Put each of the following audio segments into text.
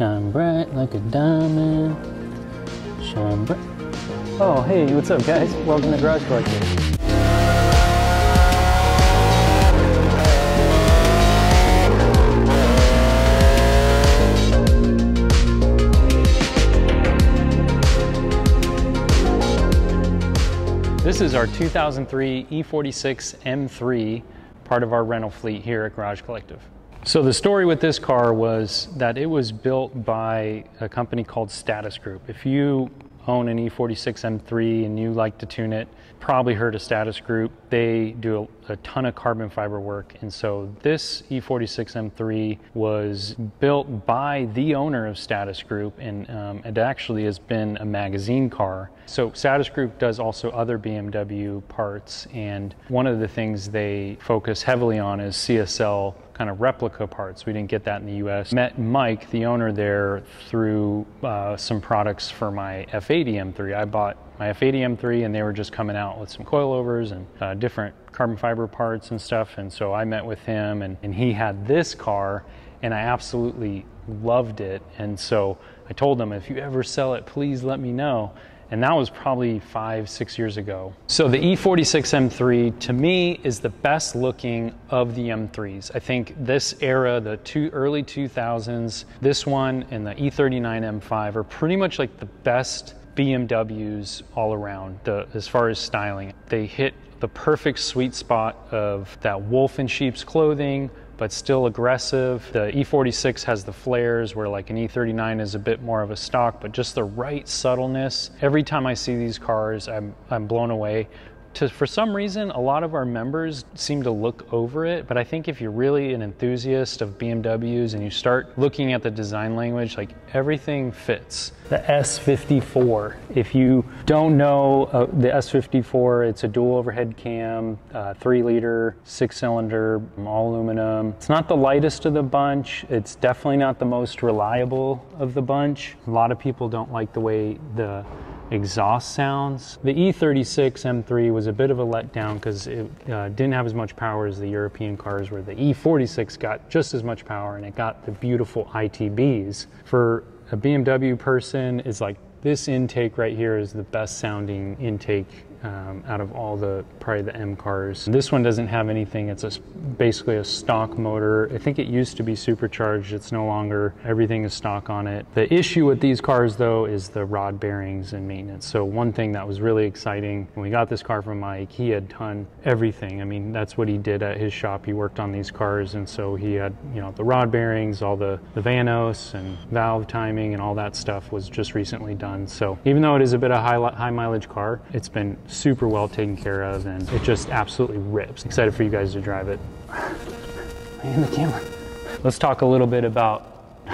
Shine bright like a diamond. Shine bright. Oh, hey, what's up, guys? Welcome to Garage Collector. This is our 2003 E46 M3, part of our rental fleet here at Garage Collective. So the story with this car was that it was built by a company called Status Group. If you own an E46 M3 and you like to tune it, probably heard of Status Group. They do a ton of carbon fiber work, and so this E46 M3 was built by the owner of Status Group, and it actually has been a magazine car. So Status Group does also other BMW parts, and one of the things they focus heavily on is CSL kind of replica parts. We didn't get that in the US. Met Mike, the owner there, through some products for my F80 M3. I bought my F80 M3 and they were just coming out with some coilovers and different carbon fiber parts and stuff, and so I met with him, and he had this car and I absolutely loved it, and so I told him, if you ever sell it, please let me know. And that was probably 5-6 years ago. So the E46 M3 to me is the best looking of the M3s. I think this era, the early 2000s, this one and the E39 M5 are pretty much like the best BMWs all around as far as styling. They hit the perfect sweet spot of that wolf in sheep's clothing, but still aggressive. The E46 has the flares where like an E39 is a bit more of a stock, but just the right subtleness. Every time I see these cars, I'm blown away. For some reason, a lot of our members seem to look over it, but I think if you're really an enthusiast of BMWs and you start looking at the design language, like everything fits. The S54, if you don't know the S54, it's a dual overhead cam, 3-liter, 6-cylinder, all aluminum. It's not the lightest of the bunch. It's definitely not the most reliable of the bunch. A lot of people don't like the way the exhaust sounds. The E36 M3 was a bit of a letdown because it didn't have as much power as the European cars, where the E46 got just as much power and it got the beautiful ITBs. For a BMW person, it's like this intake right here is the best sounding intake out of all probably the M cars. This one doesn't have anything. It's basically a stock motor. I think it used to be supercharged. It's no longer. Everything is stock on it. The issue with these cars though is the rod bearings and maintenance. So one thing that was really exciting when we got this car from Mike, he had done everything. I mean, that's what he did at his shop. He worked on these cars, and so he had, the rod bearings, all the vanos and valve timing and all that stuff was just recently done. So even though it is a bit of high mileage car, it's been super well taken care of, and it just absolutely rips. Excited for you guys to drive it. In the camera. Let's talk a little bit about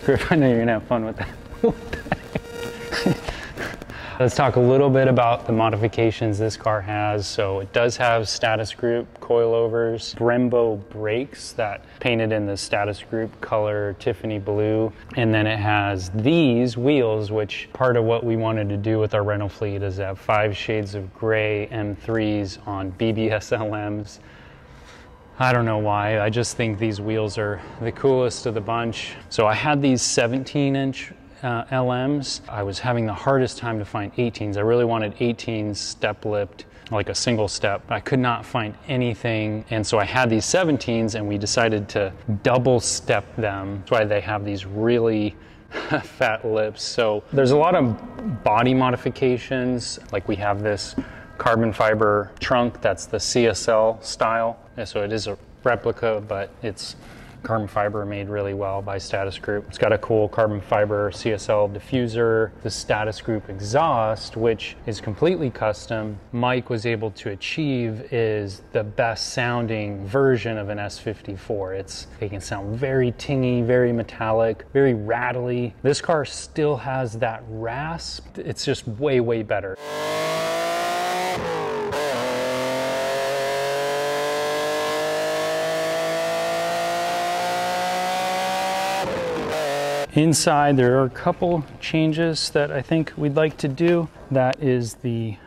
Griff, I know you're gonna have fun with that. Let's talk a little bit about the modifications this car has. So it does have Status Group coilovers, Brembo brakes that painted in the Status Group color Tiffany blue. And then it has these wheels, which part of what we wanted to do with our rental fleet is have 5 shades of gray M3s on BBS LMs. I don't know why, I just think these wheels are the coolest of the bunch. So I had these 17-inch LMs. I was having the hardest time to find 18s. I really wanted 18s step lipped, like a single step. I could not find anything, and so I had these 17s and we decided to double step them. That's why they have these really fat lips. So there's a lot of body modifications, like we have this carbon fiber trunk that's the CSL style. And so it is a replica, but it's carbon fiber made really well by Status Group. It's got a cool carbon fiber CSL diffuser. The Status Group exhaust, which is completely custom, Mike was able to achieve is the best sounding version of an S54. It can sound very tingy, very metallic, very rattly. This car still has that rasp. It's just way, way better. Inside, there are a couple changes that I think we'd like to do. That is the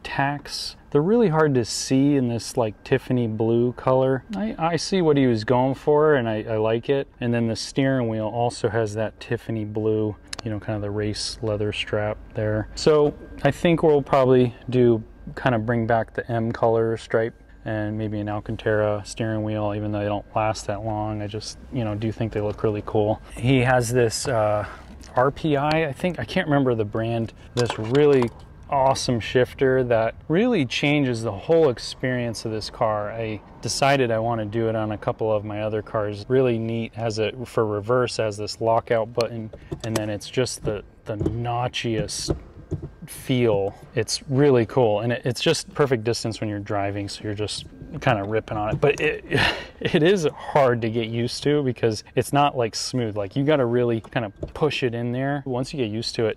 tacks. They're really hard to see in this like Tiffany blue color. I see what he was going for, and I like it. And then the steering wheel also has that Tiffany blue, you know, kind of the race leather strap there. So I think we'll probably do kind of bring back the M color stripe and maybe an Alcantara steering wheel, even though they don't last that long. I just, you know, do think they look really cool. He has this RPI, I think, I can't remember the brand, this really awesome shifter that really changes the whole experience of this car. I decided I want to do it on a couple of my other cars. Really neat. Has it for reverse, has this lockout button, and then it's just the notchiest feel. It's really cool, and it's just perfect distance when you're driving, so you're just kind of ripping on it. But it is hard to get used to because it's not like smooth. Like you got to really kind of push it in there. Once you get used to it,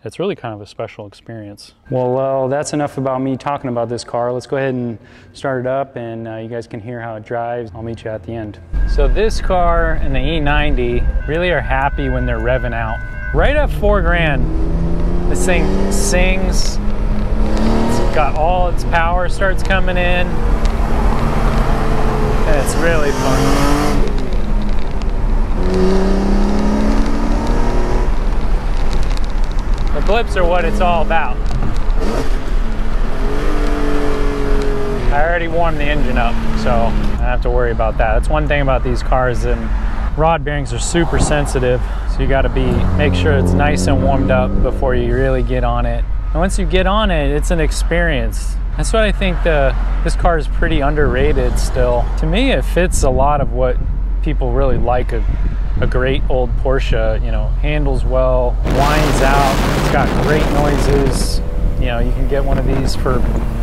it's really kind of a special experience. Well, that's enough about me talking about this car. Let's go ahead and start it up, and you guys can hear how it drives. I'll meet you at the end. So this car and the E90 really are happy when they're revving out. Right at 4 grand, this thing sings. It's got all its power starts coming in, and it's really fun. The blips are what it's all about. I already warmed the engine up, so I don't have to worry about that. That's one thing about these cars, and rod bearings are super sensitive, so you got to make sure it's nice and warmed up before you really get on it. And once you get on it, it's an experience. That's what I think this car is pretty underrated still. To me, it fits a lot of what people really like a great old Porsche. You know, handles well, winds out, it's got great noises. You know, you can get one of these for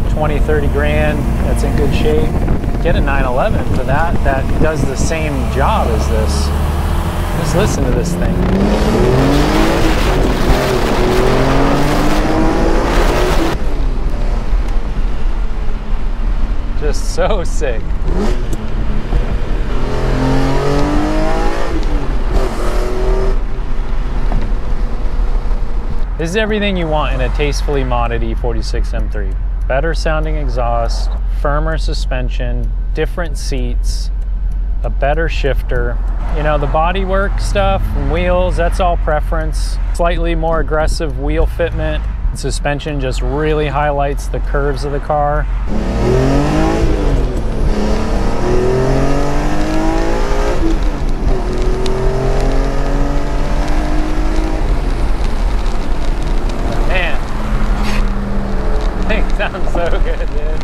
20, 30 grand. That's in good shape. Get a 911 for that does the same job as this. Just listen to this thing. Just so sick. This is everything you want in a tastefully modded E46 M3. Better sounding exhaust, firmer suspension, different seats, a better shifter. You know, the bodywork stuff and wheels, that's all preference. Slightly more aggressive wheel fitment. Suspension just really highlights the curves of the car. Sounds so good, dude.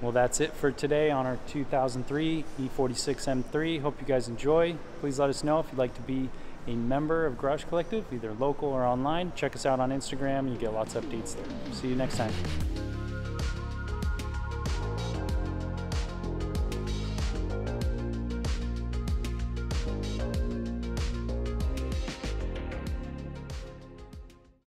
Well, that's it for today on our 2003 E46 M3. Hope you guys enjoy. Please let us know if you'd like to be a member of Garage Collective, either local or online. Check us out on Instagram, and you get lots of updates there. See you next time.